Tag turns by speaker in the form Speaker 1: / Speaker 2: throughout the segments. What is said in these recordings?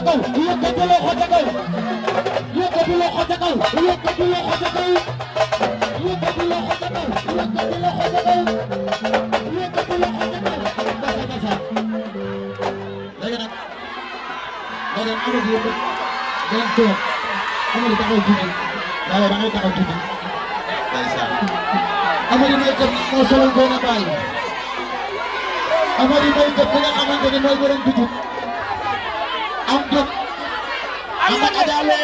Speaker 1: kaw yëkkati loxo ca kaw yëkkati loxo ca kaw yëkkati loxo ca kaw yëkkati loxo ca kaw yëkkati loxo ca kaw yëkkati loxo ca kaw basa léegi nag Amady yëpp ngeen toog Amady taxaw tuuti waaw da ngay taxaw tuuti Amady mooy kat moo soloon doon a bàyyi Amady mooy kat bi nga xamante ne mooy borom bitik am jot am ak adaale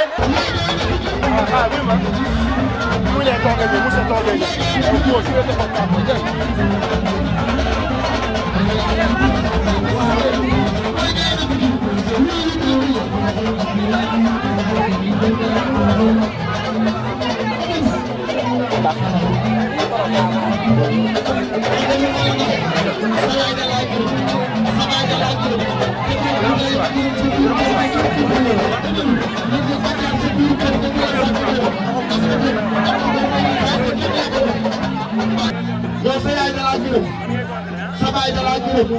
Speaker 1: yow sa yaay dalaa gërëm sa baay dalaa gërëm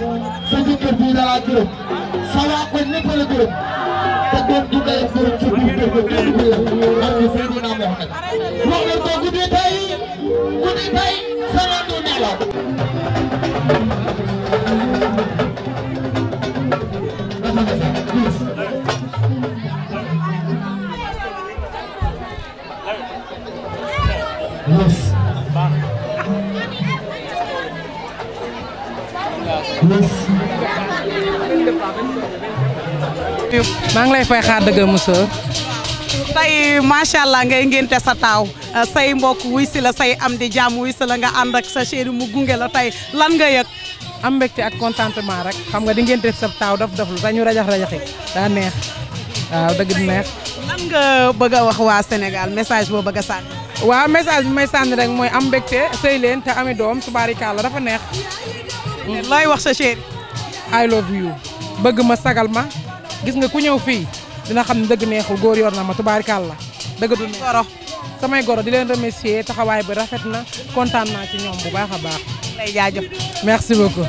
Speaker 1: sa jëkkër bii dalaa gërëm sa waa ko ñëpp la gërëm te doon du day gërëm ci biir kër ga kenn du la ak ñu fekk naa wax nag wax leen ko guddi tey sama du nelaw
Speaker 2: maa ngi lay fay xaar dëgg monsieur.
Speaker 3: tey macha allah ngay ngénte sa taaw say mbokk wuy si la say am di jàmm wuy si la nga ànd ak sa chéri mu gunge la tey lan nga yëg.
Speaker 2: am mbégte ak contentement rek xam nga di ngénte sa taaw daf lu dañu rajax-rajaxi daa neex waaw dëgg di neex.
Speaker 3: lan nga bëgg a wax waa Sénégal message boo bëgg a sànni.
Speaker 2: waaw message bi may sànni rek mooy am mbégte sëy leen te ami doom tubaarikàlla dafa neex.
Speaker 3: looy wax sa chéri.
Speaker 2: I love you bëgg ma sagal ma gis nga ku ñëw fii dina xam ne dëgg neexul góor yor na ma tubaarikàlla dëgg du neex
Speaker 3: goro
Speaker 2: samay goro di leen remercier taxawaay bi rafet na kontaan naa ci ñoom bu baax a baax.
Speaker 3: lay jaajëf.
Speaker 2: merci beaucoup.